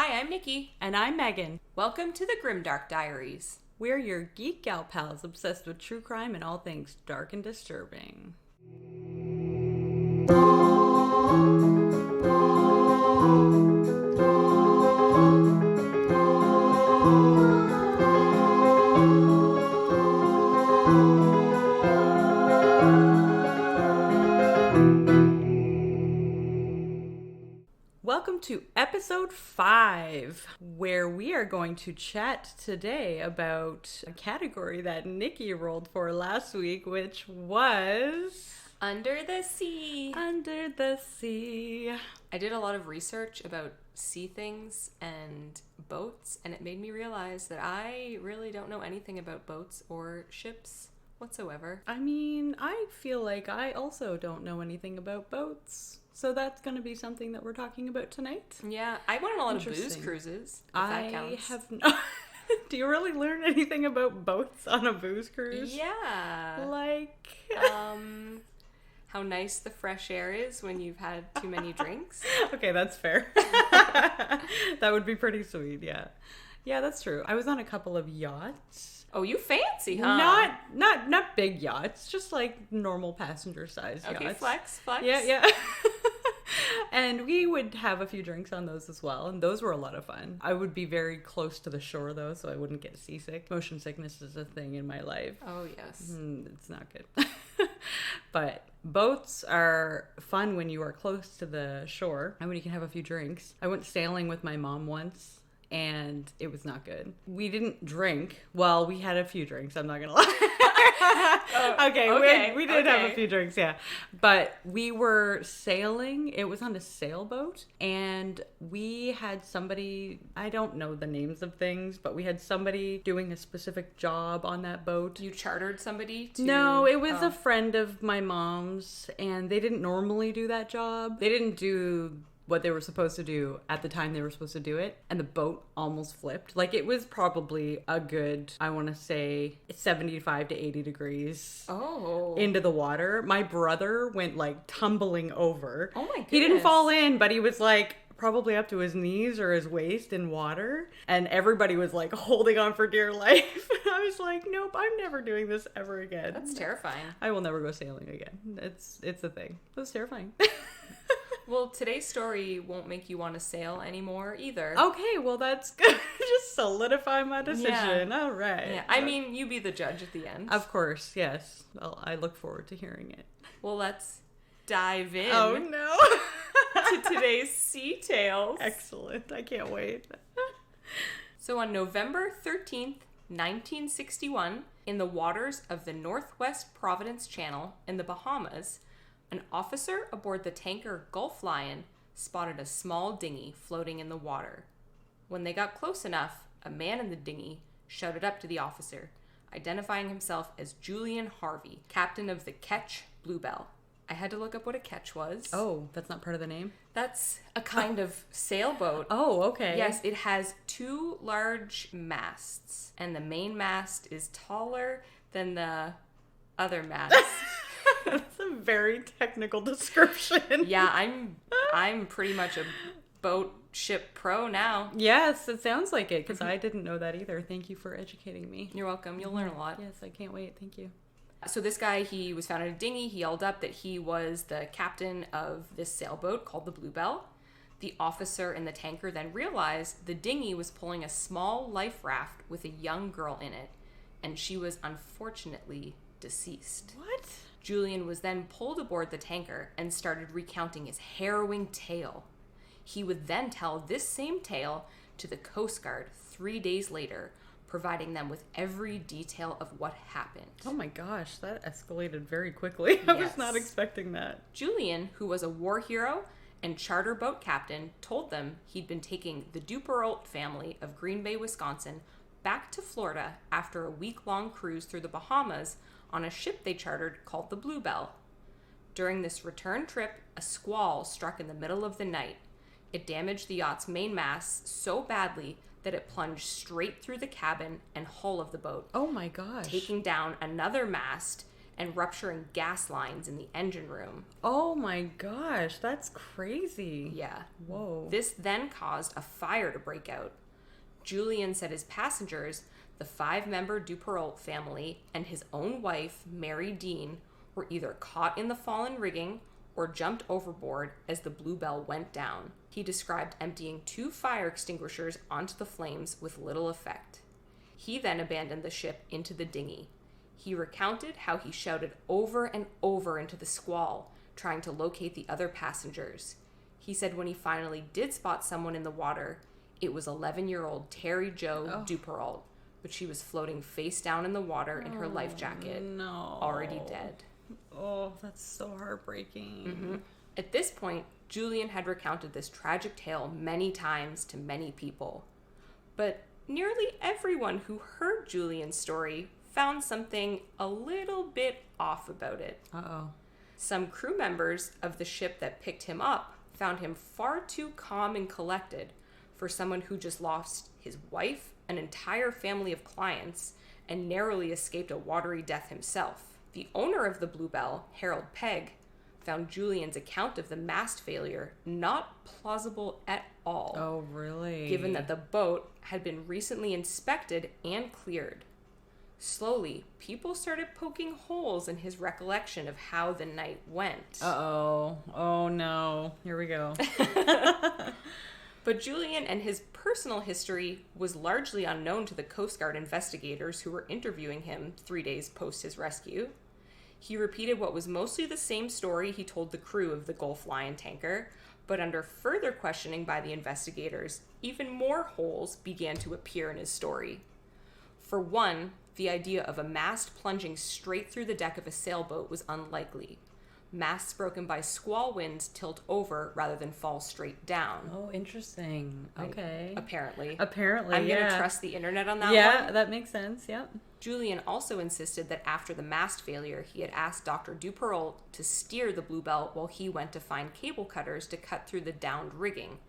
Hi, I'm Nikki. And I'm Megan. Welcome to the Grimdark Diaries. We're your geek gal pals obsessed with true crime and all things dark and disturbing. Welcome to episode 5, where we are going to chat today about a category that Nikki rolled for last week, which was... Under the Sea. Under the Sea. I did a lot of research about sea things and boats, and it made me realize that I really don't know anything about boats or ships whatsoever. I mean, I feel like I also don't know anything about boats. So that's going to be something that we're talking about tonight. Yeah, I went on a lot of booze cruises, if that counts. Have no... Do you really learn anything about boats on a booze cruise? Yeah. Like... how nice the fresh air is when you've had too many drinks. Okay, that's fair. That would be pretty sweet, yeah. Yeah, that's true. I was on a couple of yachts. Oh, you fancy, huh? Not big yachts, just like normal passenger size yachts. Okay, flex. Yeah. And we would have a few drinks on those as well, and those were a lot of fun. I would be very close to the shore, though, so I wouldn't get seasick. Motion sickness is a thing in my life. Oh, yes. It's not good. But boats are fun when you are close to the shore and when you can have a few drinks. I went sailing with my mom once, and it was not good. We didn't drink. Well, we had a few drinks, I'm not gonna lie. We did have a few drinks, yeah. But we were sailing. It was on a sailboat, and we had somebody, I don't know the names of things, but we had somebody doing a specific job on that boat. You chartered somebody to... No, it was a friend of my mom's, and they didn't normally do that job. They didn't do what they were supposed to do at the time they were supposed to do it, and the boat almost flipped. Like, it was probably a good, I want to say, 75 to 80 degrees into the water. My brother went, like, tumbling over. Oh my goodness. He didn't fall in, but he was, like, probably up to his knees or his waist in water, and everybody was, like, holding on for dear life. I was like, nope, I'm never doing this ever again. That's terrifying. I will never go sailing again. It's a thing. It was terrifying. Well, today's story won't make you want to sail anymore either. Okay, well, that's good. Just solidify my decision. Yeah. All right. Yeah, I mean, you be the judge at the end. Of course, yes. Well, I look forward to hearing it. Well, let's dive in. Oh, no. To today's sea tales. Excellent. I can't wait. So on November 13th, 1961, in the waters of the Northwest Providence Channel in the Bahamas, an officer aboard the tanker Gulf Lion spotted a small dinghy floating in the water. When they got close enough, a man in the dinghy shouted up to the officer, identifying himself as Julian Harvey, captain of the Ketch Bluebell. I had to look up what a ketch was. Oh, that's not part of the name? That's a kind of sailboat. Oh, okay. Yes, it has 2 large masts, and the main mast is taller than the other mast. That's a very technical description. Yeah, I'm pretty much a boat ship pro now. Yes, it sounds like it, because I didn't know that either. Thank you for educating me. You're welcome. You'll learn a lot. Yes, I can't wait. Thank you. So this guy, he was found in a dinghy. He yelled up that he was the captain of this sailboat called the Bluebell. The officer in the tanker then realized the dinghy was pulling a small life raft with a young girl in it, and she was unfortunately deceased. What? Julian was then pulled aboard the tanker and started recounting his harrowing tale. He would then tell this same tale to the Coast Guard 3 days later, providing them with every detail of what happened. Oh my gosh, that escalated very quickly. I was not expecting that. Julian, who was a war hero and charter boat captain, told them he'd been taking the Dupperault family of Green Bay, Wisconsin, back to Florida after a week-long cruise through the Bahamas on a ship they chartered called the Bluebell. During this return trip, a squall struck in the middle of the night. It damaged the yacht's main mast so badly that it plunged straight through the cabin and hull of the boat. Oh my gosh. Taking down another mast and rupturing gas lines in the engine room. Oh my gosh, that's crazy. Yeah. Whoa. This then caused a fire to break out. Julian said his passengers, the 5-member Dupperault family, and his own wife, Mary Dean, were either caught in the fallen rigging or jumped overboard as the Bluebell went down. He described emptying 2 fire extinguishers onto the flames with little effect. He then abandoned the ship into the dinghy. He recounted how he shouted over and over into the squall, trying to locate the other passengers. He said when he finally did spot someone in the water, it was 11-year-old Terry Jo Dupperault, but she was floating face down in the water in her life jacket, already dead. Oh, that's so heartbreaking. Mm-hmm. At this point, Julian had recounted this tragic tale many times to many people. But nearly everyone who heard Julian's story found something a little bit off about it. Uh-oh. Some crew members of the ship that picked him up found him far too calm and collected for someone who just lost his wife, an entire family of clients, and narrowly escaped a watery death himself. The owner of the Bluebell, Harold Pegg, found Julian's account of the mast failure not plausible at all. Oh, really? Given that the boat had been recently inspected and cleared. Slowly, people started poking holes in his recollection of how the night went. Uh-oh. Oh, no. Here we go. But Julian and his personal history was largely unknown to the Coast Guard investigators who were interviewing him 3 days post his rescue. He repeated what was mostly the same story he told the crew of the Gulf Lion tanker, but under further questioning by the investigators, even more holes began to appear in his story. For one, the idea of a mast plunging straight through the deck of a sailboat was unlikely. Masts broken by squall winds tilt over rather than fall straight down. Oh, interesting. Okay. Apparently. I'm going to trust the internet on that one. Yeah, that makes sense. Yep. Julian also insisted that after the mast failure, he had asked Dr. Dupperault to steer the Bluebell while he went to find cable cutters to cut through the downed rigging.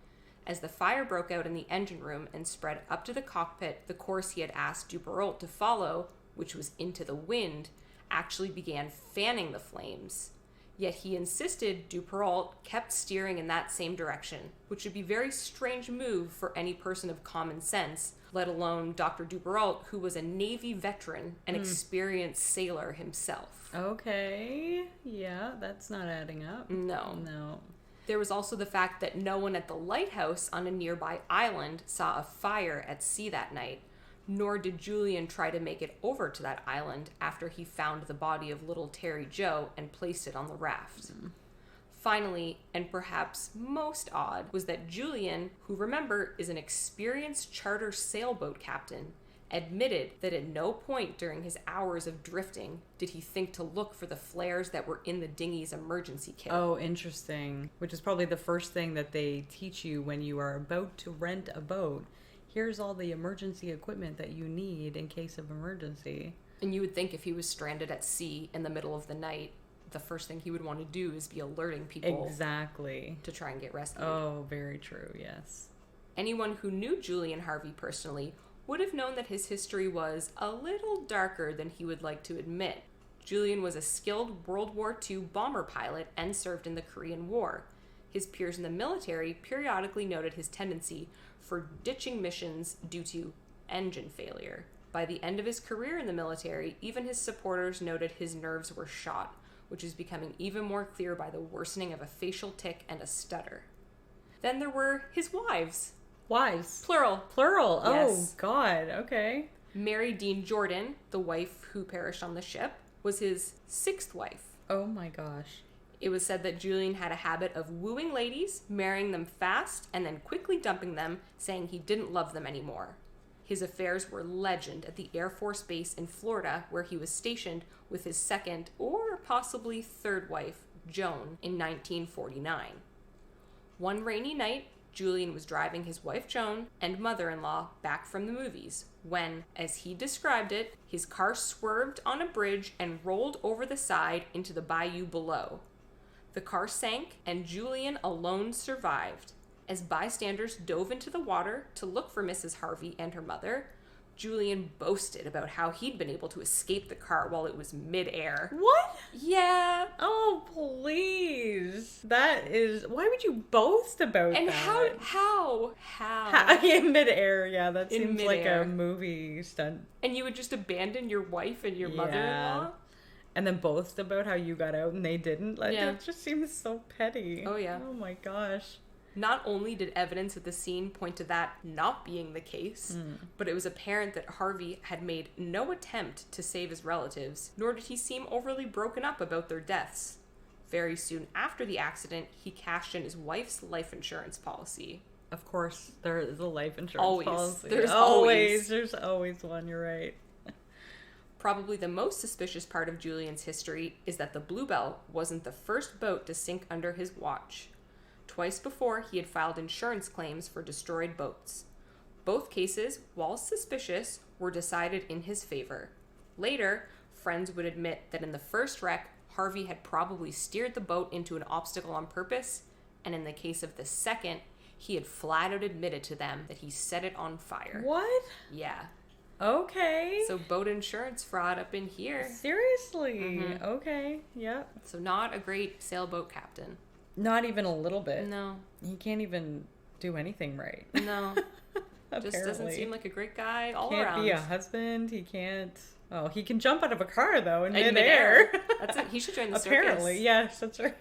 As the fire broke out in the engine room and spread up to the cockpit, the course he had asked Dupperault to follow, which was into the wind, actually began fanning the flames. Yet he insisted Dupperault kept steering in that same direction, which would be a very strange move for any person of common sense, let alone Dr. Dupperault, who was a Navy veteran and experienced sailor himself. Okay. Yeah, that's not adding up. No. There was also the fact that no one at the lighthouse on a nearby island saw a fire at sea that night, nor did Julian try to make it over to that island after he found the body of little Terry Jo and placed it on the raft. Finally, and perhaps most odd, was that Julian, who remember is an experienced charter sailboat captain, admitted that at no point during his hours of drifting did he think to look for the flares that were in the dinghy's emergency kit. Oh, interesting. Which is probably the first thing that they teach you when you are about to rent a boat. Here's all the emergency equipment that you need in case of emergency. And you would think if he was stranded at sea in the middle of the night, the first thing he would want to do is be alerting people. Exactly. To try and get rescued. Oh, very true, yes. Anyone who knew Julian Harvey personally would have known that his history was a little darker than he would like to admit. Julian was a skilled World War II bomber pilot and served in the Korean War. His peers in the military periodically noted his tendency for ditching missions due to engine failure. By the end of his career in the military, even his supporters noted his nerves were shot, which is becoming even more clear by the worsening of a facial tic and a stutter. Then there were his wives. Wives? Plural. Yes. Oh, God. Okay. Mary Dean Jordan, the wife who perished on the ship, was his 6th wife. Oh my gosh. It was said that Julian had a habit of wooing ladies, marrying them fast, and then quickly dumping them, saying he didn't love them anymore. His affairs were legend at the Air Force Base in Florida, where he was stationed with his 2nd or possibly 3rd wife, Joan, in 1949. One rainy night, Julian was driving his wife Joan and mother-in-law back from the movies when, as he described it, his car swerved on a bridge and rolled over the side into the bayou below. The car sank, and Julian alone survived. As bystanders dove into the water to look for Mrs. Harvey and her mother, Julian boasted about how he'd been able to escape the car while it was midair. What? Yeah. Oh, please. That is... Why would you boast about And that? how? In midair, yeah, that In seems like midair. a movie stunt. And you would just abandon your wife and your mother-in-law? And then boast about how you got out and they didn't? Like, Yeah. it just seems so petty. Oh, yeah. Oh, my gosh. Not only did evidence at the scene point to that not being the case, but it was apparent that Harvey had made no attempt to save his relatives, nor did he seem overly broken up about their deaths. Very soon after the accident, he cashed in his wife's life insurance policy. Of course, there is a life insurance Always. policy. There's always. There's always one, you're right. Probably the most suspicious part of Julian's history is that the Bluebell wasn't the first boat to sink under his watch. Twice before, he had filed insurance claims for destroyed boats. Both cases, while suspicious, were decided in his favor. Later, friends would admit that in the first wreck, Harvey had probably steered the boat into an obstacle on purpose, and in the case of the second, he had flat out admitted to them that he set it on fire. What? Yeah. Okay. So boat insurance fraud up in here. Seriously? Okay, yep. So not a great sailboat captain. Not even a little bit. No. He can't even do anything right. No. Just doesn't seem like a great guy all Can't around. be a husband. He can't... Oh, he can jump out of a car, though, in In midair. That's it. He should join the Apparently, circus. yes, that's right.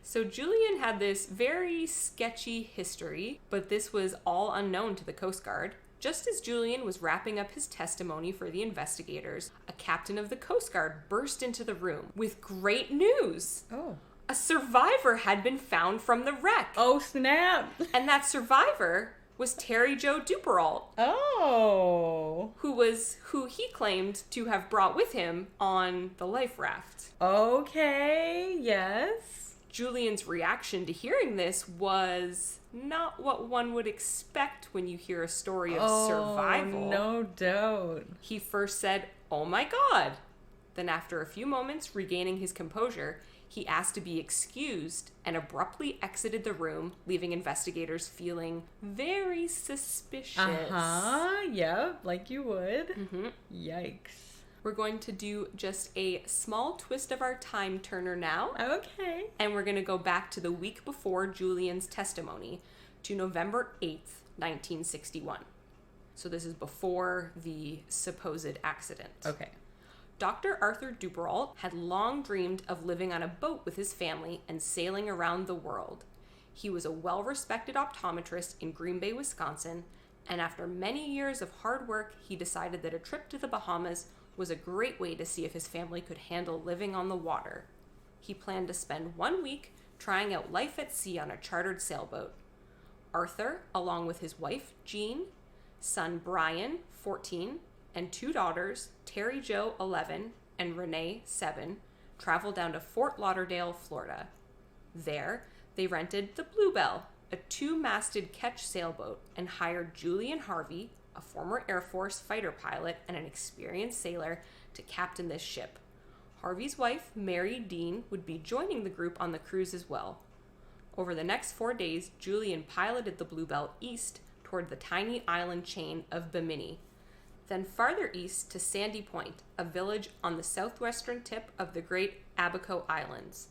So Julian had this very sketchy history, but this was all unknown to the Coast Guard. Just as Julian was wrapping up his testimony for the investigators, a captain of the Coast Guard burst into the room with great news. Oh. A survivor had been found from the wreck. Oh, snap. And that survivor was Terry Jo Dupperault, Oh. who he claimed to have brought with him on the life raft. Okay, yes. Julian's reaction to hearing this was not what one would expect when you hear a story of survival. No doubt. He first said, "Oh my God." Then after a few moments, regaining his composure, he asked to be excused and abruptly exited the room, leaving investigators feeling very suspicious. Yep, like you would. Mm-hmm. Yikes. We're going to do just a small twist of our time turner now. Okay. And we're going to go back to the week before Julian's testimony, to November 8th, 1961. So this is before the supposed accident. Okay. Dr. Arthur Dupperault had long dreamed of living on a boat with his family and sailing around the world. He was a well-respected optometrist in Green Bay, Wisconsin, and after many years of hard work, he decided that a trip to the Bahamas was a great way to see if his family could handle living on the water. He planned to spend 1 week trying out life at sea on a chartered sailboat. Arthur, along with his wife, Jean, son Brian, 14, and 2 daughters, Terry Jo, 11, and Renee, 7, traveled down to Fort Lauderdale, Florida. There, they rented the Bluebell, a 2-masted ketch sailboat, and hired Julian Harvey, a former Air Force fighter pilot and an experienced sailor, to captain this ship. Harvey's wife, Mary Dean, would be joining the group on the cruise as well. Over the next 4 days, Julian piloted the Bluebell east toward the tiny island chain of Bimini, then farther east to Sandy Point, a village on the southwestern tip of the Great Abaco Islands.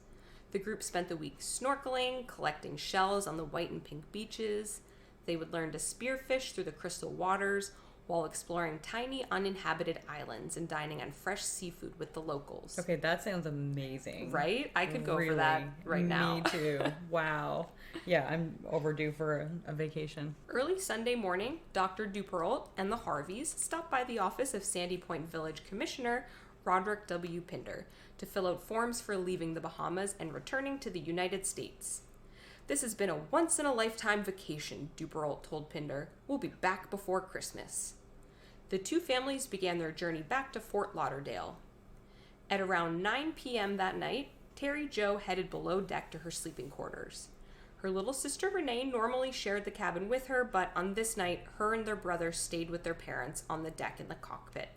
The group spent the week snorkeling, collecting shells on the white and pink beaches. They would learn to spearfish through the crystal waters while exploring tiny uninhabited islands and dining on fresh seafood with the locals. Okay, that sounds amazing. Right? I could go Really? for that right now. Me too. Wow. Yeah, I'm overdue for a vacation. Early Sunday morning, Dr. Dupperault and the Harveys stopped by the office of Sandy Point Village Commissioner Roderick W. Pinder to fill out forms for leaving the Bahamas and returning to the United States. "This has been a once-in-a-lifetime vacation," Dupperault told Pinder. "We'll be back before Christmas." The two families began their journey back to Fort Lauderdale. At around 9 p.m. that night, Terry Jo headed below deck to her sleeping quarters. Her little sister Renee normally shared the cabin with her, but on this night, her and their brother stayed with their parents on the deck in the cockpit.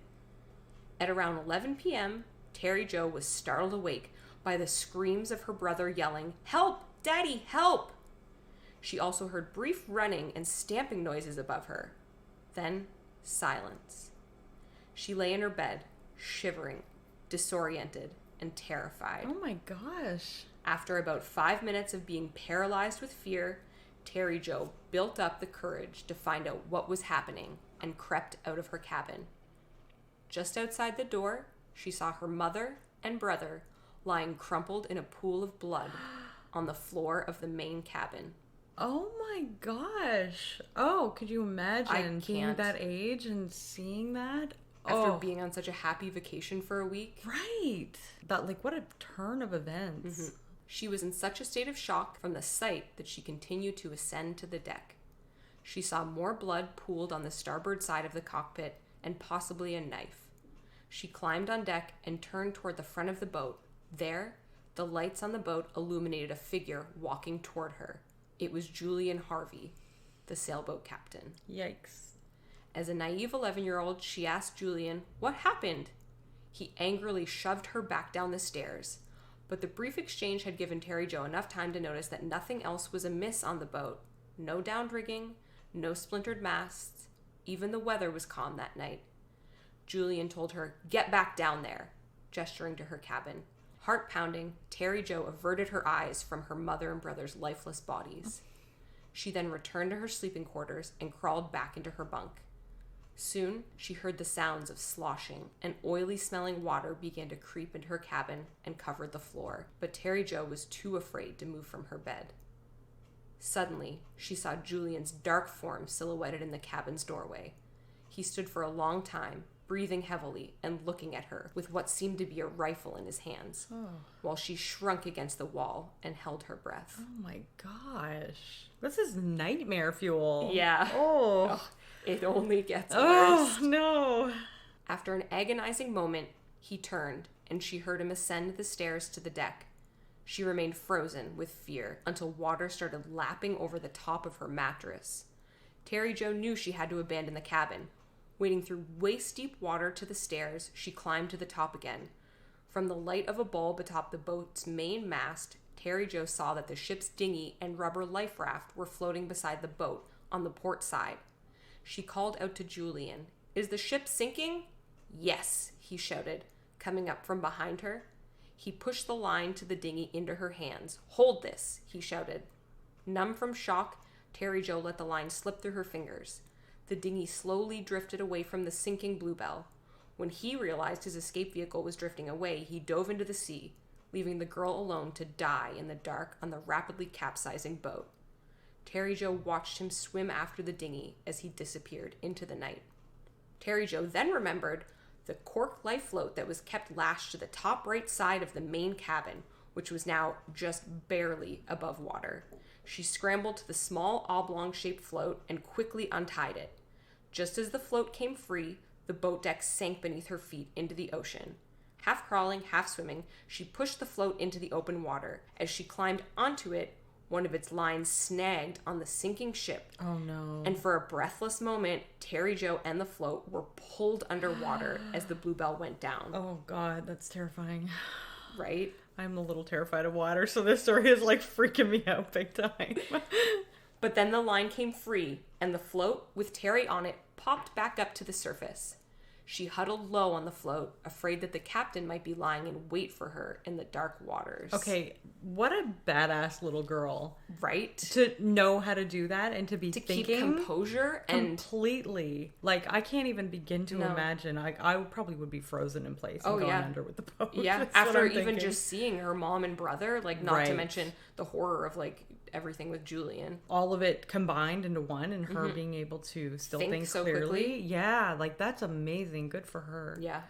At around 11 p.m., Terry Jo was startled awake by the screams of her brother yelling, "Help! Daddy, help!" She also heard brief running and stamping noises above her. Then, Silence. She lay in her bed, shivering, disoriented, and terrified. Oh my gosh. After about 5 minutes of being paralyzed with fear, Terry Jo built up the courage to find out what was happening and crept out of her cabin. Just outside the door, she saw her mother and brother lying crumpled in a pool of blood on the floor of the main cabin. Oh my gosh. Oh, could you imagine being that age and seeing that? After being on such a happy vacation for a week. Right. That, like, what a turn of events. Mm-hmm. She was in such a state of shock from the sight that she continued to ascend to the deck. She saw more blood pooled on the starboard side of the cockpit and possibly a knife. She climbed on deck and turned toward the front of the boat. There, the lights on the boat illuminated a figure walking toward her. It was Julian Harvey, the sailboat captain. Yikes. As a naive 11-year-old, she asked Julian what happened. He angrily shoved her back down the stairs, but the brief exchange had given Terry Jo enough time to notice that nothing else was amiss on the boat. No downed rigging, no splintered masts. Even the weather was calm that night. Julian told her, "Get back down there," gesturing to her cabin. Heart pounding, Terry Jo averted her eyes from her mother and brother's lifeless bodies. She then returned to her sleeping quarters and crawled back into her bunk. Soon, she heard the sounds of sloshing, and oily-smelling water began to creep into her cabin and covered the floor, but Terry Jo was too afraid to move from her bed. Suddenly, she saw Julian's dark form silhouetted in the cabin's doorway. He stood for a long time, breathing heavily and looking at her with what seemed to be a rifle in his hands, while she shrunk against the wall and held her breath. Oh my gosh. This is nightmare fuel. Yeah. Oh. It only gets worse. Oh, no. After an agonizing moment, he turned, and she heard him ascend the stairs to the deck. She remained frozen with fear until water started lapping over the top of her mattress. Terry Jo knew she had to abandon the cabin. Wading through waist-deep water to the stairs, she climbed to the top again. From the light of a bulb atop the boat's main mast, Terry Jo saw that the ship's dinghy and rubber life raft were floating beside the boat on the port side. She called out to Julian. "Is the ship sinking?" "Yes," he shouted, coming up from behind her. He pushed the line to the dinghy into her hands. "Hold this," he shouted. Numb from shock, Terry Jo let the line slip through her fingers. The dinghy slowly drifted away from the sinking Bluebell. When he realized his escape vehicle was drifting away, he dove into the sea, leaving the girl alone to die in the dark on the rapidly capsizing boat. Terry Jo watched him swim after the dinghy as he disappeared into the night. Terry Jo then remembered the cork life float that was kept lashed to the top right side of the main cabin, which was now just barely above water. She scrambled to the small oblong-shaped float and quickly untied it. Just as the float came free, the boat deck sank beneath her feet into the ocean. Half crawling, half swimming, she pushed the float into the open water. As she climbed onto it, one of its lines snagged on the sinking ship. Oh no. And for a breathless moment, Terry Jo and the float were pulled underwater as the Bluebell went down. Oh god, that's terrifying. Right? I'm a little terrified of water, so this story is like freaking me out big time. But then the line came free, and the float, with Terry on it, popped back up to the surface. She huddled low on the float, afraid that the captain might be lying in wait for her in the dark waters. Okay, what a badass little girl. Right? To know how to do that and to be thinking. Keep composure and... Completely. Like, I can't even begin to imagine. I probably would be frozen in place and going under with the boat. Yeah, after even just seeing her mom and brother, like, not to mention the horror of, like, everything with Julian. All of it combined into one, and her being able to still think so clearly. Quickly. Yeah, like, that's amazing. Good for her. Yeah.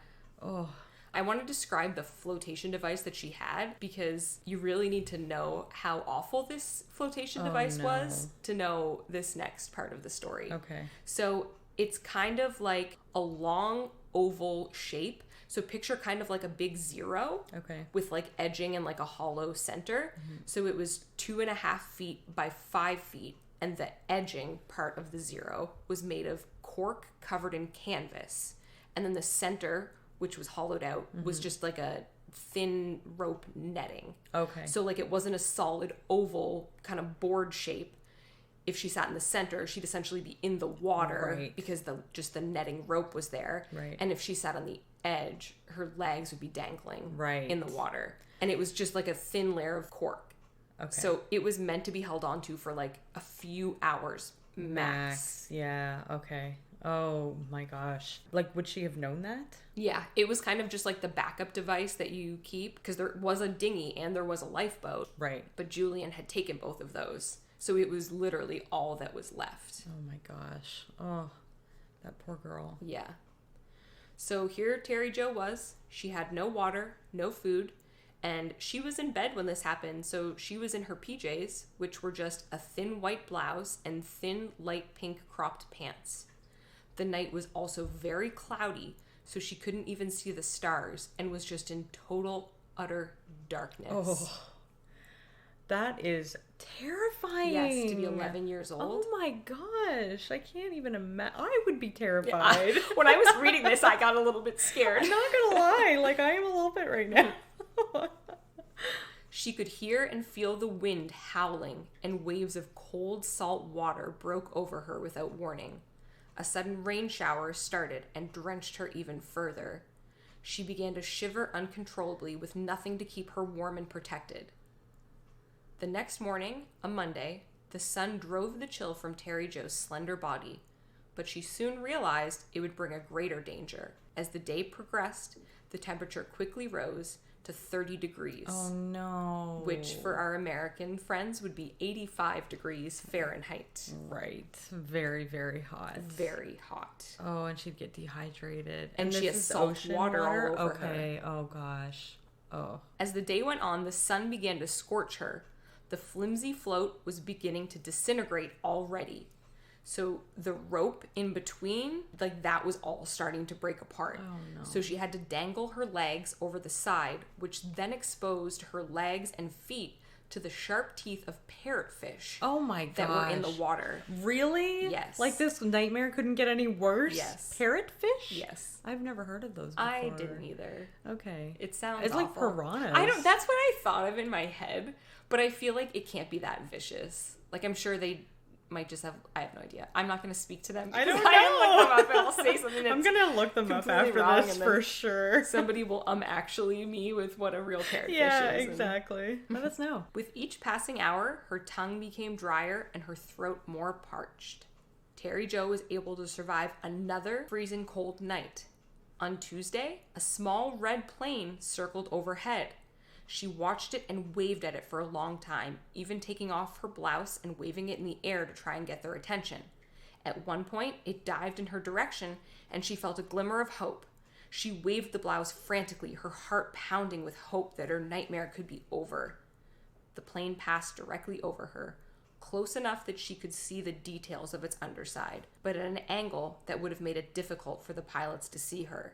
Oh. I want to describe the flotation device that she had, because you really need to know how awful this flotation device was to know this next part of the story. Okay. So it's kind of like a long oval shape. So picture kind of like a big zero. Okay. With like edging and like a hollow center. So it was 2.5 feet by 5 feet. And the edging part of the zero was made of cork covered in canvas. And then the center, which was hollowed out, was just like a thin rope netting. Okay. So like it wasn't a solid oval kind of board shape. if she sat in the center, she'd essentially be in the water, Right. because the netting rope was there. Right. And if she sat on the edge, her legs would be dangling Right. in the water. And it was just like a thin layer of cork. Okay. So it was meant to be held onto for like a few hours max. Yeah, okay. Oh my gosh. Like, would she have known that? Yeah, it was kind of just like the backup device that you keep, because there was a dinghy and there was a lifeboat. Right. But Julian had taken both of those. So it was literally all that was left. Oh my gosh. Oh, that poor girl. Yeah. So here Terry Jo was. She had no water, no food, and she was in bed when this happened. So she was in her PJs, which were just a thin white blouse and thin light pink cropped pants. The night was also very cloudy, so she couldn't even see the stars and was just in total, utter darkness. Oh, that is terrifying. Yes, to be 11 years old. Oh my gosh. I can't even imagine. I would be terrified. When I was reading this, I got a little bit scared. I'm not gonna lie. Like, I am a little bit right now. She could hear and feel the wind howling, and waves of cold, salt water broke over her without warning. A sudden rain shower started and drenched her even further. She began to shiver uncontrollably with nothing to keep her warm and protected. The next morning, a Monday, the sun drove the chill from Terry Jo's slender body, but she soon realized it would bring a greater danger. As the day progressed, the temperature quickly rose to 30 degrees. Oh no. Which for our American friends would be 85 degrees Fahrenheit. Right. Very, very hot. Very hot. Oh, and she'd get dehydrated. And she this has is salt ocean water all over her. Okay. Oh gosh. Oh. As the day went on, the sun began to scorch her. The flimsy float was beginning to disintegrate already. So the rope in between, like, that was all starting to break apart. Oh no. So she had to dangle her legs over the side, which then exposed her legs and feet to the sharp teeth of parrotfish. Oh my gosh. That were in the water. Really? Yes. Like, this nightmare couldn't get any worse? Yes. Parrotfish? Yes. I've never heard of those before. I didn't either. Okay. It sounds It's awful. like piranhas. That's what I thought of in my head, but I feel like it can't be that vicious. Like, I'm sure they might just have, I have no idea. I'm not going to speak to them. I don't know. I look them up and I'll say something that's I'm going to look them up completely after wrong, this and then for sure. somebody will actually me with what a real parrotfish Yeah, is. exactly. Let us know. With each passing hour, her tongue became drier and her throat more parched. Terry Jo was able to survive another freezing cold night. On Tuesday, a small red plane circled overhead. She watched it and waved at it for a long time, even taking off her blouse and waving it in the air to try and get their attention. At one point, it dived in her direction, and she felt a glimmer of hope. She waved the blouse frantically, her heart pounding with hope that her nightmare could be over. The plane passed directly over her, close enough that she could see the details of its underside, but at an angle that would have made it difficult for the pilots to see her.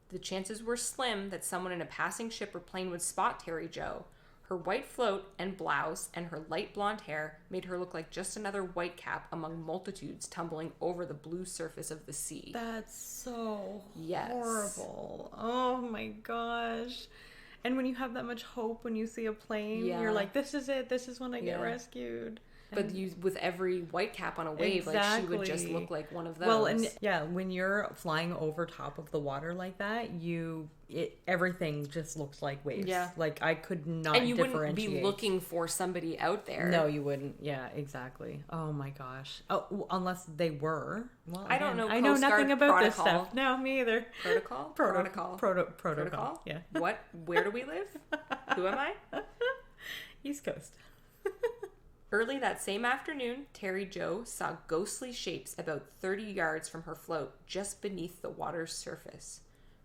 The chances were slim that someone in a passing ship or plane would spot Terry Jo. Her white float and blouse and her light blonde hair made her look like just another whitecap among multitudes tumbling over the blue surface of the sea. That's so Yes. horrible. Oh my gosh. And when you have that much hope when you see a plane, Yeah. you're like, this is it. This is when I get Yeah. rescued. But with every whitecap on a wave, like, she would just look like one of those. Well, and yeah, when you're flying over top of the water like that, everything just looks like waves. Yeah. Like, I could not and you wouldn't differentiate. be looking for somebody out there. No, you wouldn't. Yeah, exactly. Oh my gosh. Oh, unless they were. Well, I don't know. I know Coast nothing Guard about this protocol. stuff. No, me either. Protocol? Protocol. Protocol? Yeah. What? Where do we live? Who am I? East Coast. Early that same afternoon, Terry Jo saw ghostly shapes about 30 yards from her float, just beneath the water's surface.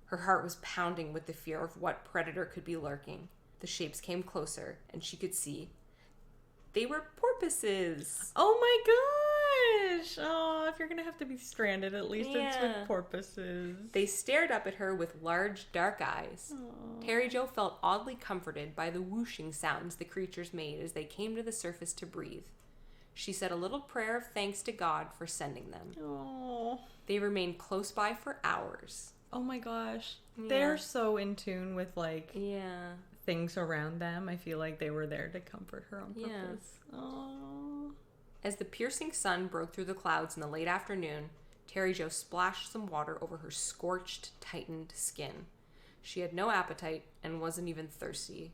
Her heart was pounding with the fear of what predator could be lurking. The shapes came closer, and she could see. They were porpoises. Oh my gosh! Oh, if you're gonna have to be stranded, at least it's Yeah. with porpoises. They stared up at her with large, dark eyes. Aw. Terry Jo felt oddly comforted by the whooshing sounds the creatures made as they came to the surface to breathe. She said a little prayer of thanks to God for sending them. Oh. They remained close by for hours. Oh my gosh. Yeah. They're so in tune with, like, Yeah. things around them. I feel like they were there to comfort her on Yeah. purpose. Oh. As the piercing sun broke through the clouds in the late afternoon, Terry Jo splashed some water over her scorched, tightened skin. She had no appetite and wasn't even thirsty.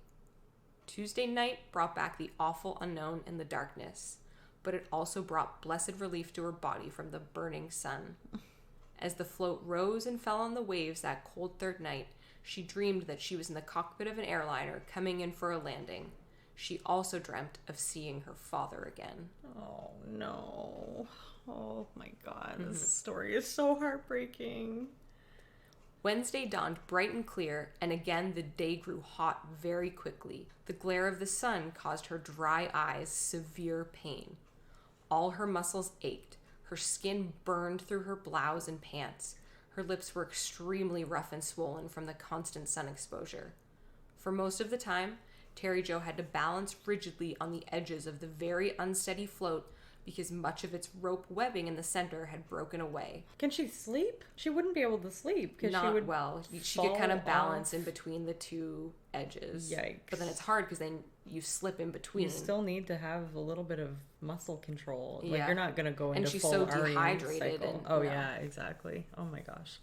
Tuesday night brought back the awful unknown and the darkness, but it also brought blessed relief to her body from the burning sun. As the float rose and fell on the waves that cold third night, she dreamed that she was in the cockpit of an airliner coming in for a landing. She also dreamt of seeing her father again. Oh, no. Oh, my God. This story is so heartbreaking. Wednesday dawned bright and clear, and again the day grew hot very quickly. The glare of the sun caused her dry eyes severe pain. All her muscles ached. Her skin burned through her blouse and pants. Her lips were extremely rough and swollen from the constant sun exposure. For most of the time, Terry Jo had to balance rigidly on the edges of the very unsteady float because much of its rope webbing in the center had broken away. Can she sleep? She wouldn't be able to sleep because Not she would well. She could kind of balance off. in between the two edges. Yikes. But then it's hard because then you slip in between. You still need to have a little bit of muscle control. Like, Yeah. you're not going to go into And she's full so REM dehydrated cycle. and- Oh, no. yeah, exactly. Oh, my gosh.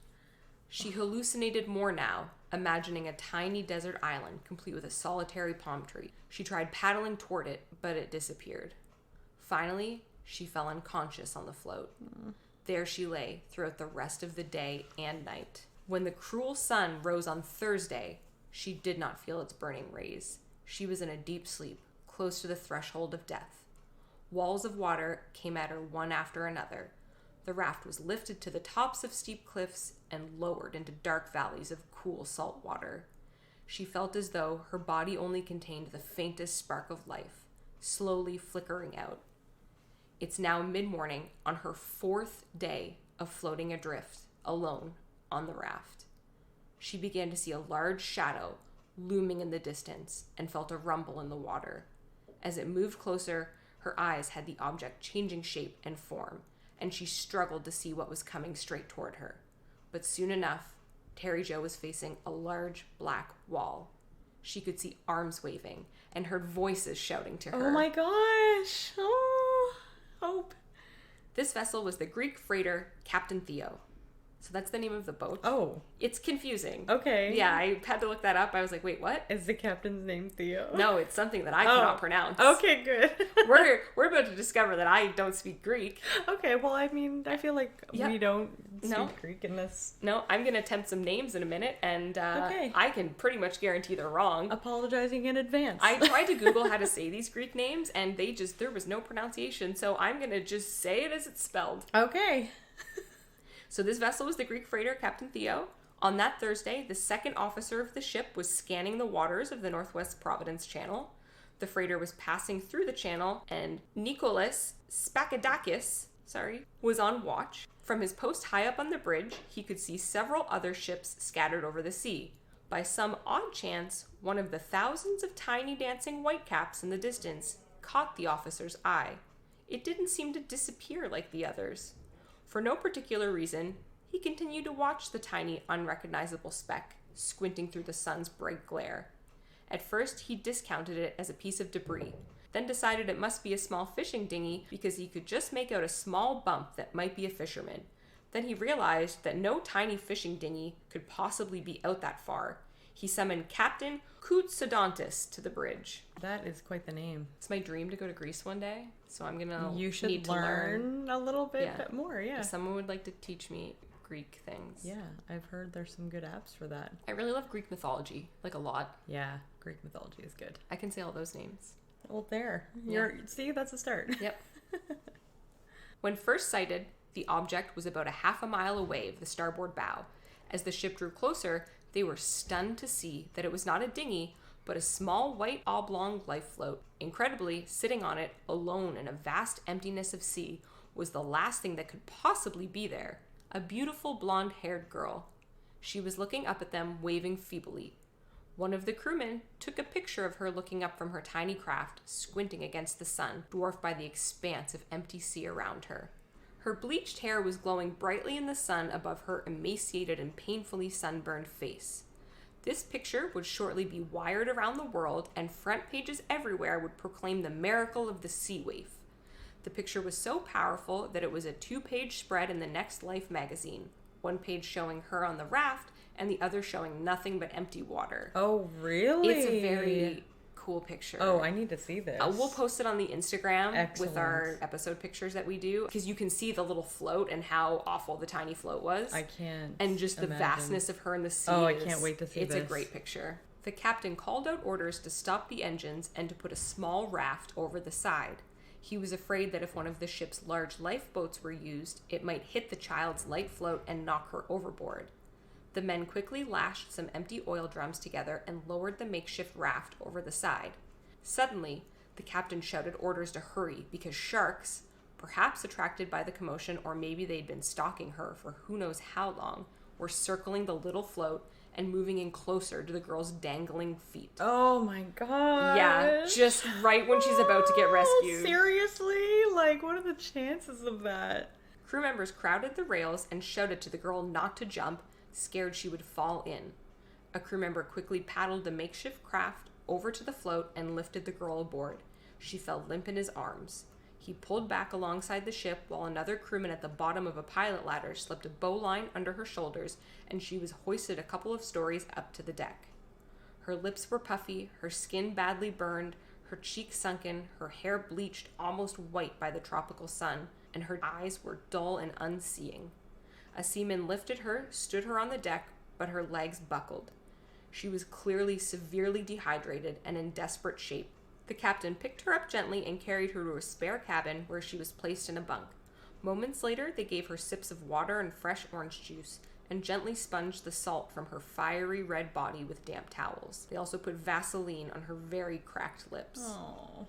She hallucinated more now, imagining a tiny desert island complete with a solitary palm tree. She tried paddling toward it, but it disappeared. Finally, she fell unconscious on the float. There she lay throughout the rest of the day and night. When the cruel sun rose on Thursday, she did not feel its burning rays. She was in a deep sleep, close to the threshold of death. Walls of water came at her one after another. The raft was lifted to the tops of steep cliffs and lowered into dark valleys of cool salt water. She felt as though her body only contained the faintest spark of life, slowly flickering out. It's now mid-morning on her 4th day of floating adrift, alone, on the raft. She began to see a large shadow looming in the distance and felt a rumble in the water. As it moved closer, her eyes had the object changing shape and form, and she struggled to see what was coming straight toward her. But soon enough, Terry Jo was facing a large black wall. She could see arms waving and heard voices shouting to her. Oh my gosh. Oh, hope. This vessel was the Greek freighter Captain Theo. So that's the name of the boat. Oh, It's confusing. okay. Yeah, I had to look that up. I was like, wait, what? Is the captain's name Theo? No, it's something that I cannot pronounce. Okay, good. We're about to discover that I don't speak Greek. Okay, well, I mean, I feel like Yeah. we don't speak No. Greek in this. No, I'm going to attempt some names in a minute, and Okay. I can pretty much guarantee they're wrong. Apologizing in advance. I tried to Google how to say these Greek names, and there was no pronunciation, so I'm going to just say it as it's spelled. Okay. So this vessel was the Greek freighter Captain Theo. On that Thursday, the second officer of the ship was scanning the waters of the Northwest Providence Channel. The freighter was passing through the channel, and Nicholas Spakadakis, was on watch. From his post high up on the bridge, he could see several other ships scattered over the sea. By some odd chance, one of the thousands of tiny dancing whitecaps in the distance caught the officer's eye. It didn't seem to disappear like the others. For no particular reason, he continued to watch the tiny, unrecognizable speck, squinting through the sun's bright glare. At first, he discounted it as a piece of debris, then decided it must be a small fishing dinghy because he could just make out a small bump that might be a fisherman. Then he realized that no tiny fishing dinghy could possibly be out that far. He summoned Captain Koutsodontis to the bridge. That is quite the name. It's my dream to go to Greece one day, so I'm gonna You should need to learn. a little bit Yeah. more, yeah. If someone would like to teach me Greek things. Yeah, I've heard there's some good apps for that. I really love Greek mythology, like a lot. Yeah, Greek mythology is good. I can say all those names. Well, there. Yeah. See, that's a start. Yep. When first sighted, the object was about a half a mile away of the starboard bow. As the ship drew closer, they were stunned to see that it was not a dinghy, but a small white oblong life float. Incredibly, sitting on it, alone in a vast emptiness of sea, was the last thing that could possibly be there. A beautiful blonde-haired girl. She was looking up at them, waving feebly. One of the crewmen took a picture of her looking up from her tiny craft, squinting against the sun, dwarfed by the expanse of empty sea around her. Her bleached hair was glowing brightly in the sun above her emaciated and painfully sunburned face. This picture would shortly be wired around the world, and front pages everywhere would proclaim the miracle of the sea waif. The picture was so powerful that it was a 2-page spread in the Next Life magazine, one page showing her on the raft and the other showing nothing but empty water. Oh, really? It's a very cool picture. Oh, I need to see this. We'll post it on the Instagram. Excellent. With our episode pictures that we do, because you can see the little float and how awful the tiny float was. I can't And just the imagine. vastness of her in the sea. Oh, I can't wait to see It's this. a great picture. The captain called out orders to stop the engines and to put a small raft over the side. He was afraid that if one of the ship's large lifeboats were used, it might hit the child's light float and knock her overboard. The men quickly lashed some empty oil drums together and lowered the makeshift raft over the side. Suddenly, the captain shouted orders to hurry because sharks, perhaps attracted by the commotion or maybe they'd been stalking her for who knows how long, were circling the little float and moving in closer to the girl's dangling feet. Oh my god. Yeah, just right when she's about to get rescued. Seriously? Like, what are the chances of that? Crew members crowded the rails and shouted to the girl not to jump, scared she would fall in. A crew member quickly paddled the makeshift craft over to the float and lifted the girl aboard. She fell limp in his arms. He pulled back alongside the ship while another crewman at the bottom of a pilot ladder slipped a bowline under her shoulders, and she was hoisted a couple of stories up to the deck. Her lips were puffy, her skin badly burned, her cheeks sunken, her hair bleached almost white by the tropical sun, and her eyes were dull and unseeing. A seaman lifted her, stood her on the deck, but her legs buckled. She was clearly severely dehydrated and in desperate shape. The captain picked her up gently and carried her to a spare cabin where she was placed in a bunk. Moments later, they gave her sips of water and fresh orange juice and gently sponged the salt from her fiery red body with damp towels. They also put Vaseline on her very cracked lips. Oh.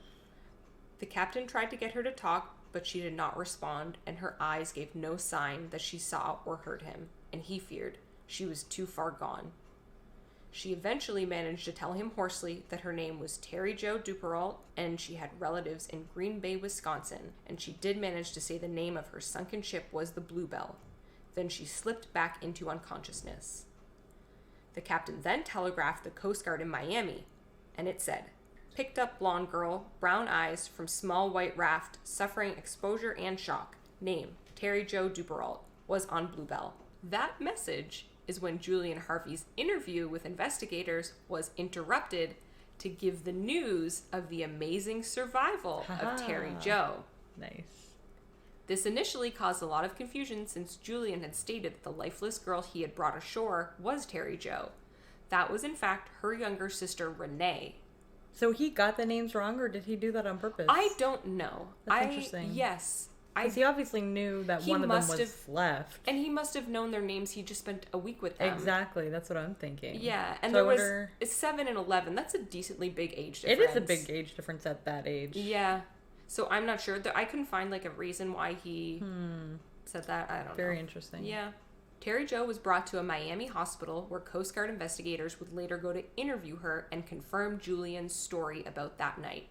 The captain tried to get her to talk, but she did not respond, and her eyes gave no sign that she saw or heard him, and he feared she was too far gone. She eventually managed to tell him hoarsely that her name was Terry Jo Dupperault and she had relatives in Green Bay, Wisconsin, and she did manage to say the name of her sunken ship was the Bluebell. Then she slipped back into unconsciousness. The captain then telegraphed the Coast Guard in Miami, and it said, "Picked up blonde girl, brown eyes, from small white raft, suffering exposure and shock. Name, Terry Jo Dupperault, was on Bluebell." That message is when Julian Harvey's interview with investigators was interrupted to give the news of the amazing survival of Terry Jo. Nice. This initially caused a lot of confusion since Julian had stated that the lifeless girl he had brought ashore was Terry Jo. That was in fact her younger sister Renee. So he got the names wrong, or did he do that on purpose? I don't know. That's interesting. Yes. Because he obviously knew that one of them was left. And he must have known their names. He just spent a week with them. Exactly. That's what I'm thinking. Yeah. And so there was... It's 7 and 11. That's a decently big age difference. It is a big age difference at that age. Yeah. So I'm not sure. I couldn't find like a reason why he said that. I don't know. Very interesting. Yeah. Terry Jo was brought to a Miami hospital where Coast Guard investigators would later go to interview her and confirm Julian's story about that night.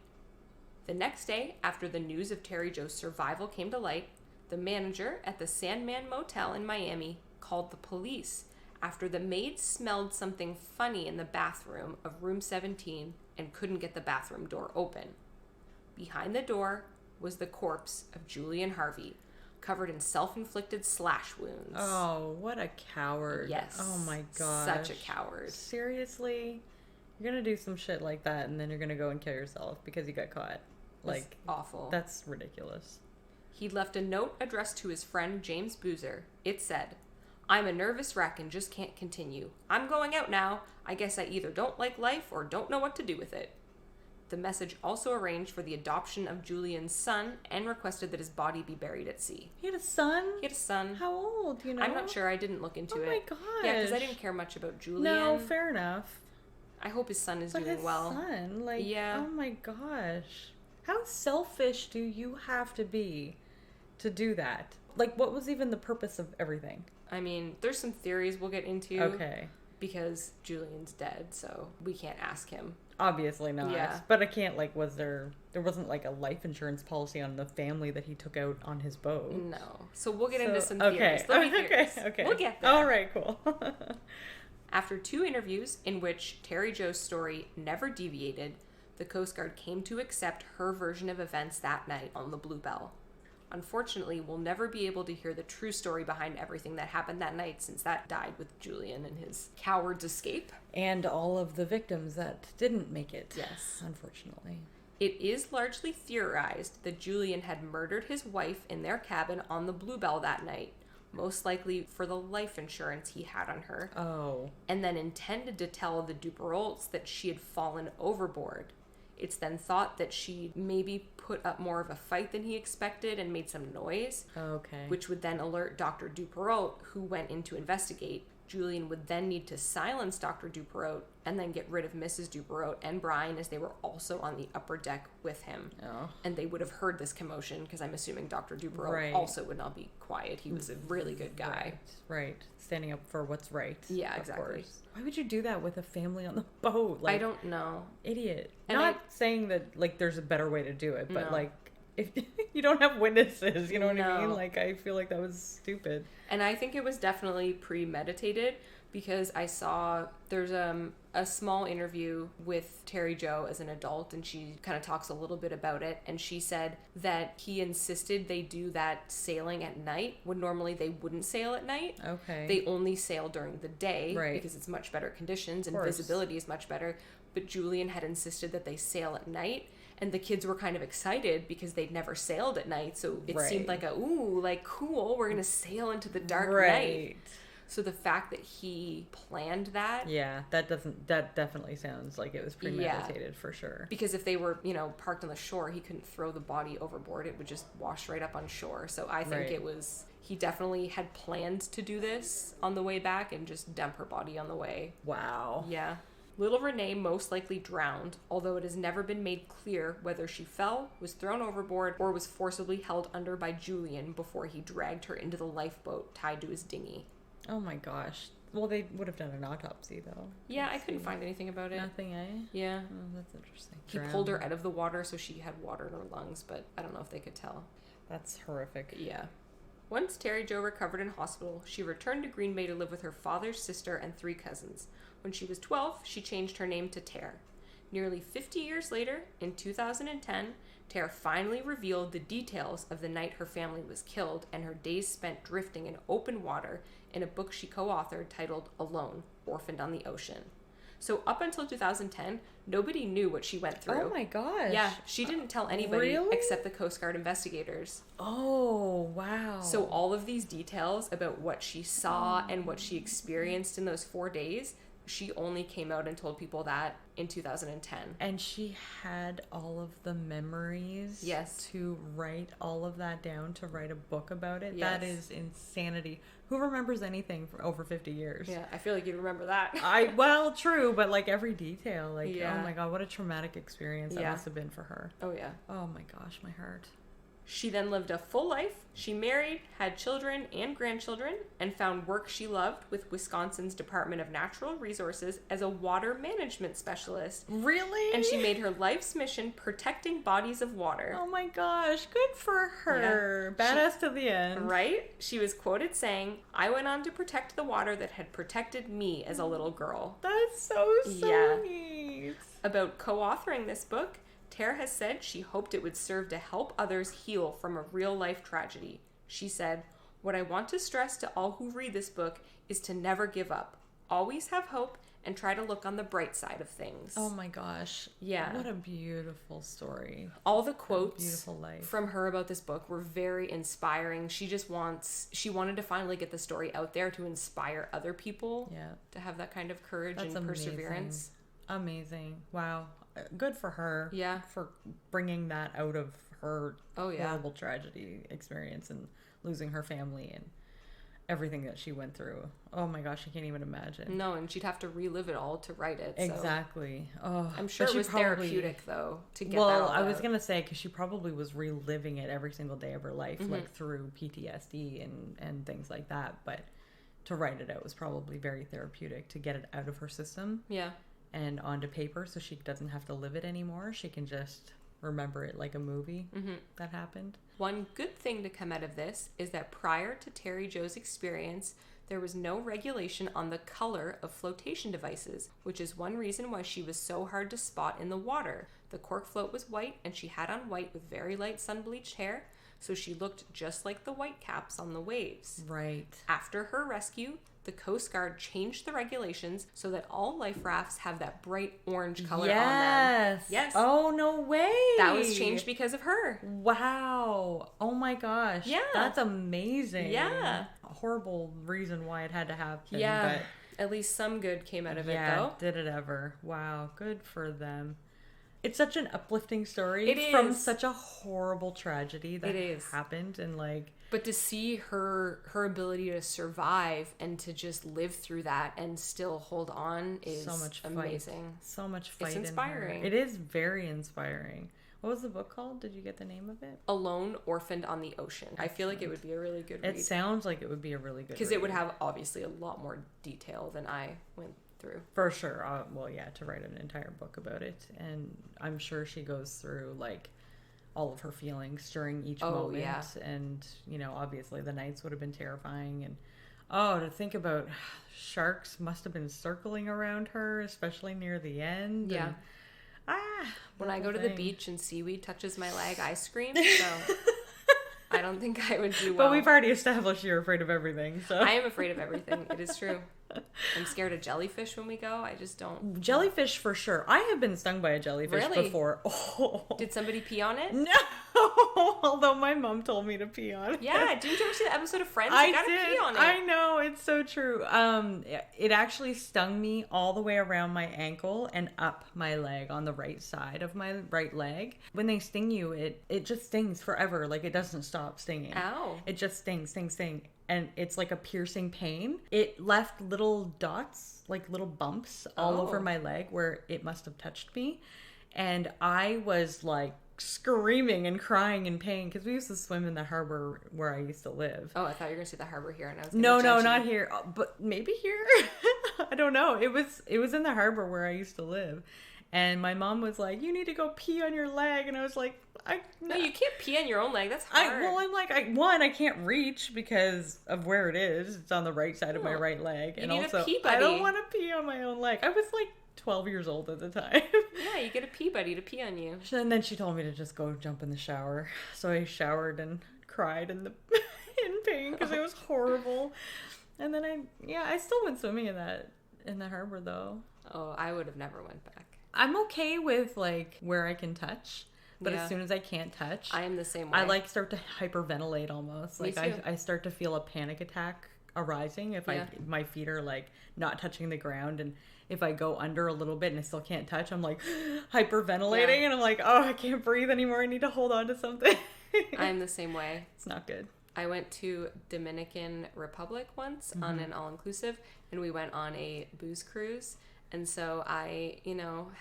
The next day, after the news of Terry Jo's survival came to light, the manager at the Sandman Motel in Miami called the police after the maid smelled something funny in the bathroom of room 17 and couldn't get the bathroom door open. Behind the door was the corpse of Julian Harvey, covered in self-inflicted slash wounds. Oh, what a coward. Yes. Oh my god. Such a coward. Seriously? You're gonna do some shit like that and then you're gonna go and kill yourself because you got caught. Like, that's awful. That's ridiculous. He left a note addressed to his friend James Boozer. It said, "I'm a nervous wreck and just can't continue. I'm going out now. I guess I either don't like life or don't know what to do with it." The message also arranged for the adoption of Julian's son and requested that his body be buried at sea. He had a son? He had a son. How old? Do you know? I'm not sure. I didn't look into it. Oh my gosh. Yeah, because I didn't care much about Julian. No, fair enough. I hope his son is But doing his well. son, like, yeah. Oh my gosh. How selfish do you have to be to do that? Like, what was even the purpose of everything? I mean, there's some theories we'll get into. Okay. Because Julian's dead, so we can't ask him. Obviously not. Yeah. But I can't, like, there wasn't, like, a life insurance policy on the family that he took out on his boat. No. So we'll get into some theories. Okay. We'll get there. All right, cool. After 2 interviews in which Terry Jo's story never deviated, the Coast Guard came to accept her version of events that night on the Bluebell. Unfortunately, we'll never be able to hear the true story behind everything that happened that night, since that died with Julian and his coward's escape. And all of the victims that didn't make it. Yes. Unfortunately. It is largely theorized that Julian had murdered his wife in their cabin on the Bluebell that night, most likely for the life insurance he had on her. Oh. And then intended to tell the Dupperaults that she had fallen overboard. It's then thought that she maybe put up more of a fight than he expected and made some noise. Okay. Which would then alert Dr. Dupperault, who went in to investigate. Julian would then need to silence Dr. Dupperault and then get rid of Mrs. Dupperault and Brian, as they were also on the upper deck with him. Oh. And they would have heard this commotion, because I'm assuming Dr. Dupperault also would not be quiet. He was a really good guy. Right. Standing up for what's right. Yeah, exactly. Course. Why would you do that with a family on the boat? Like, I don't know. Idiot. And Not saying that, like, there's a better way to do it, but, No. like, if you don't have witnesses, you know what I mean? No. Like, I feel like that was stupid. And I think it was definitely premeditated, because I saw there's a small interview with Terry Jo as an adult, and she kind of talks a little bit about it, and she said that he insisted they do that sailing at night when normally they wouldn't sail at night. Okay. They only sail during the day, Right. because it's much better conditions and course. visibility is much better. But Julian had insisted that they sail at night, and the kids were kind of excited because they'd never sailed at night, so it seemed like cool, we're gonna sail into the dark night. So the fact that he planned that... Yeah, that definitely sounds like it was premeditated for sure. Because if they were, parked on the shore, he couldn't throw the body overboard. It would just wash right up on shore. So I think it was... He definitely had planned to do this on the way back and just dump her body on the way. Wow. Yeah. Little Renee most likely drowned, although it has never been made clear whether she fell, was thrown overboard, or was forcibly held under by Julian before he dragged her into the lifeboat tied to his dinghy. Oh my gosh. Well, they would have done an autopsy, though. Yeah, I couldn't find anything about it. Nothing, eh? Yeah. Oh, that's interesting. He pulled her out of the water, so she had water in her lungs, but I don't know if they could tell. That's horrific. Yeah. Once Terry Jo recovered in hospital, she returned to Green Bay to live with her father's sister and 3 cousins. When she was 12, she changed her name to Ter. Nearly 50 years later, in 2010, Ter finally revealed the details of the night her family was killed and her days spent drifting in open water in a book she co-authored titled Alone, Orphaned on the Ocean. So up until 2010, nobody knew what she went through. Oh my gosh. Yeah, she didn't tell anybody Really? except the Coast Guard investigators. Oh, wow. So all of these details about what she saw and what she experienced in those 4 days, she only came out and told people that in 2010. And she had all of the memories to write all of that down, to write a book about it. Yes. That is insanity. Who remembers anything for over 50 years? Yeah, I feel like you remember that. Well, true, but like every detail. Like, Yeah. oh my God, what a traumatic experience that must have been for her. Oh, yeah. Oh my gosh, my heart. She then lived a full life. She married, had children and grandchildren, and found work she loved with Wisconsin's Department of Natural Resources as a water management specialist. Really? And she made her life's mission protecting bodies of water. Oh my gosh, good for her. Yeah. Badass to the end. Right? She was quoted saying, "I went on to protect the water that had protected me as a little girl." That's so sweet. About co-authoring this book, Ter has said she hoped it would serve to help others heal from a real-life tragedy. She said, "What I want to stress to all who read this book is to never give up. Always have hope and try to look on the bright side of things." Oh my gosh. Yeah. What a beautiful story. All the quotes beautiful life. from her about this book were very inspiring. She wanted to finally get the story out there to inspire other people to have that kind of courage and perseverance. Amazing. Wow. Good for her. Yeah. For bringing that out of her horrible tragedy experience and losing her family and everything that she went through. Oh my gosh, I can't even imagine. No, and she'd have to relive it all to write it. Exactly. So. Oh, I'm sure it was therapeutic though to get that all I was out. gonna say, because she probably was reliving it every single day of her life, like through PTSD and things like that. But to write it out was probably very therapeutic to get it out of her system. Yeah. And onto paper, so she doesn't have to live it anymore. She can just remember it like a movie that happened. One good thing to come out of this is that prior to Terry Jo's experience, there was no regulation on the color of flotation devices, which is one reason why she was so hard to spot in the water. The cork float was white, and she had on white with very light sun-bleached hair, so she looked just like the white caps on the waves. Right. After her rescue, the Coast Guard changed the regulations so that all life rafts have that bright orange color on them. Yes. Oh, no way. That was changed because of her. Wow. Oh my gosh. Yeah. That's amazing. Yeah. A horrible reason why it had to happen. Yeah. But At least some good came out of it, yeah, though. did it ever. Wow. Good for them. It's such an uplifting story. It is. From such a horrible tragedy that It is. happened. And like... But to see her ability to survive and to just live through that and still hold on is so much fight. amazing. So much fight. It's inspiring. In her. It is very inspiring. What was the book called? Did you get the name of it? Alone, Orphaned on the Ocean. I feel like it would be a really good read. It sounds like it would be a really good read. Because it would have, obviously, a lot more detail than I went through. For sure. Well, yeah, to write an entire book about it. And I'm sure she goes through, like, all of her feelings during each moment. Yeah. And, you know, obviously the nights would have been terrifying. And, to think about sharks must have been circling around her, especially near the end. Yeah. And, when I go to the beach and seaweed touches my leg, I scream. So I don't think I would do well. But we've already established you're afraid of everything. So I am afraid of everything. It is true. I'm scared of jellyfish when we go. I just don't. Jellyfish for sure. I have been stung by a jellyfish Really? before. Oh. Did somebody pee on it? No. Although my mom told me to pee on it. Yeah. Didn't you ever see the episode of Friends? I You gotta did. pee on it. I know. It's so true. It actually stung me all the way around my ankle and up my leg on the right side of my right leg. When they sting you, it just stings forever. Like it doesn't stop stinging. Ow. It just stings. And it's like a piercing pain. It left little dots, like little bumps all over my leg where it must have touched me. And I was like screaming and crying in pain because we used to swim in the harbor where I used to live. Oh, I thought you were going to say the harbor here. And I was No, judge not you. here. But maybe here. I don't know. It was in the harbor where I used to live. And my mom was like, you need to go pee on your leg. And I was like, No, you can't pee on your own leg. That's hard. I'm like, I can't reach because of where it is. It's on the right side of my right leg. You And need also, a pee buddy. I don't want to pee on my own leg. I was like 12 years old at the time. Yeah, you get a pee buddy to pee on you. And then she told me to just go jump in the shower. So I showered and cried in pain because it was horrible. And then I still went swimming in the harbor though. Oh, I would have never went back. I'm okay with like where I can touch, but Yeah. as soon as I can't touch, I am the same way. I like start to hyperventilate almost. Me Like too. I start to feel a panic attack arising if my feet are like not touching the ground, and if I go under a little bit and I still can't touch, I'm like hyperventilating and I'm like, oh, I can't breathe anymore. I need to hold on to something. I'm the same way. It's not good. I went to Dominican Republic once on an all-inclusive, and we went on a booze cruise. And so I,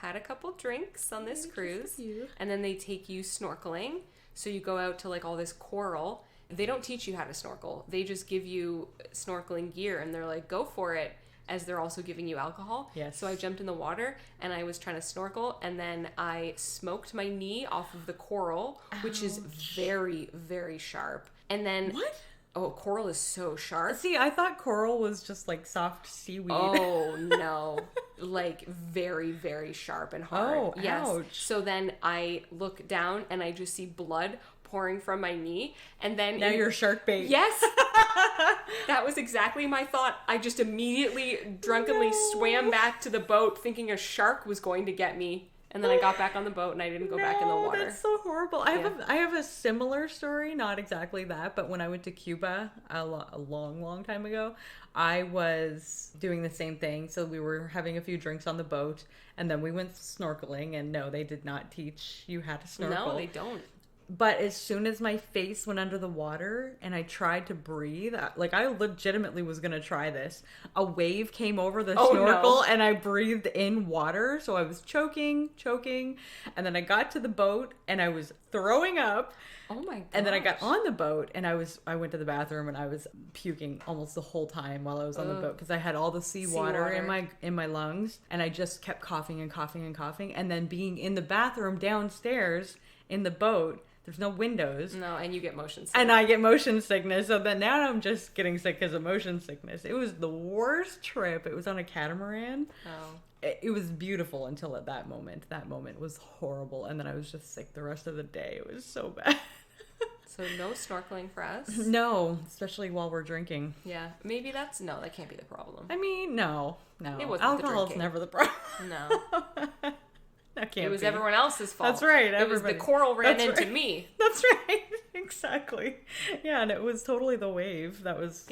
had a couple drinks on this cruise, and then they take you snorkeling. So you go out to like all this coral. They don't teach you how to snorkel. They just give you snorkeling gear, and they're like, go for it, as they're also giving you alcohol. Yes. So I jumped in the water, and I was trying to snorkel, and then I smoked my knee off of the coral, which is very, very sharp. And then... What? Oh, coral is so sharp. See, I thought coral was just like soft seaweed. Oh, no. Like very, very sharp and hard. Oh, yes. ouch. So then I look down and I just see blood pouring from my knee. And then... Now you're shark bait. Yes. That was exactly my thought. I just immediately drunkenly swam back to the boat thinking a shark was going to get me. And then I got back on the boat and I didn't go back in the water. That's so horrible. I have a similar story, not exactly that, but when I went to Cuba a long, long time ago, I was doing the same thing. So we were having a few drinks on the boat, and then we went snorkeling, and no, they did not teach you how to snorkel. No, they don't. But as soon as my face went under the water and I tried to breathe, like I legitimately was going to try this, a wave came over the snorkel and I breathed in water. So I was choking. And then I got to the boat and I was throwing up. Oh my god. And then I got on the boat and I went to the bathroom and I was puking almost the whole time while I was on the boat because I had all the seawater in my lungs, and I just kept coughing and coughing and coughing. And then being in the bathroom downstairs in the boat, there's no windows. No, and you get motion sickness. And I get motion sickness. So then now I'm just getting sick because of motion sickness. It was the worst trip. It was on a catamaran. Oh. it was beautiful until at that moment. That moment was horrible. And then I was just sick the rest of the day. It was so bad. So no snorkeling for us? No, especially while we're drinking. Yeah, maybe that can't be the problem. I mean, no. It wasn't Alcohol's never the problem. No. That can't It was be. everyone else's fault. That's right. It was the coral ran into me. That's right. Exactly. Yeah, and it was totally the wave. That was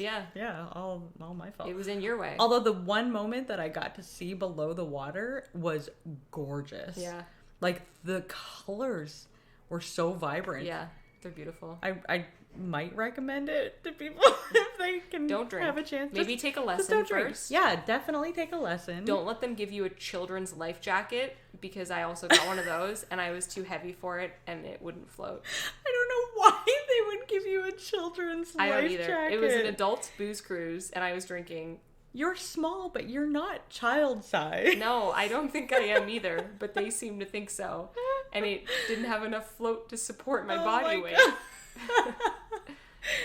all my fault. It was in your way. Although the one moment that I got to see below the water was gorgeous. Yeah. Like the colors were so vibrant. Yeah, they're beautiful. I might recommend it to people if they can don't drink. Have a chance. Maybe take a lesson first. Yeah, definitely take a lesson. Don't let them give you a children's life jacket, because I also got one of those and I was too heavy for it and it wouldn't float. I don't know why they would give you a children's life jacket. I don't either. It was an adult booze cruise and I was drinking. You're small, but you're not child size. No, I don't think I am either, but they seem to think so. And it didn't have enough float to support my body weight.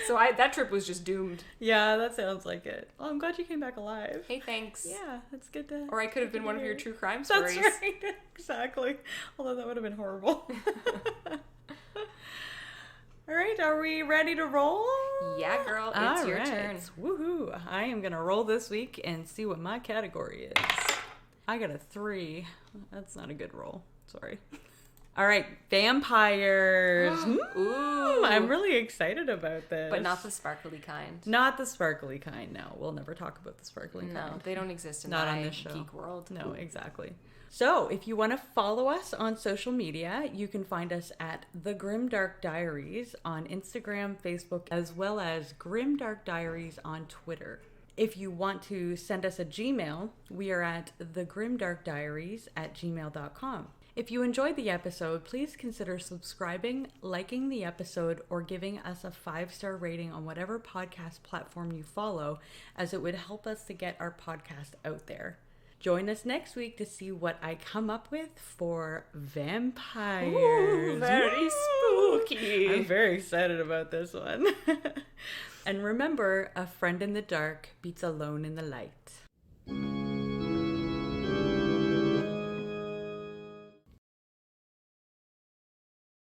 So that trip was just doomed. Yeah, that sounds like it. Well, I'm glad you came back alive. Hey, thanks. Yeah, that's good to... Or I could have been one of your true crime stories. That's right. Exactly. Although that would have been horrible. All right, are we ready to roll? Yeah, girl, it's your turn. Woohoo. I am going to roll this week and see what my category is. I got a 3. That's not a good roll. Sorry. All right, vampires. Ooh. I'm really excited about this. But not the sparkly kind. Not the sparkly kind, no. We'll never talk about the sparkly kind. No, they don't exist in not my on this show. Geek world. No, exactly. So, if you want to follow us on social media, you can find us at The Grimdark Diaries on Instagram, Facebook, as well as Grimdark Diaries on Twitter. If you want to send us a Gmail, we are at thegrimdarkdiaries@gmail.com. If you enjoyed the episode, please consider subscribing, liking the episode, or giving us a 5-star rating on whatever podcast platform you follow, as it would help us to get our podcast out there. Join us next week to see what I come up with for vampires. Ooh, very spooky. I'm very excited about this one. And remember, a friend in the dark beats alone in the light.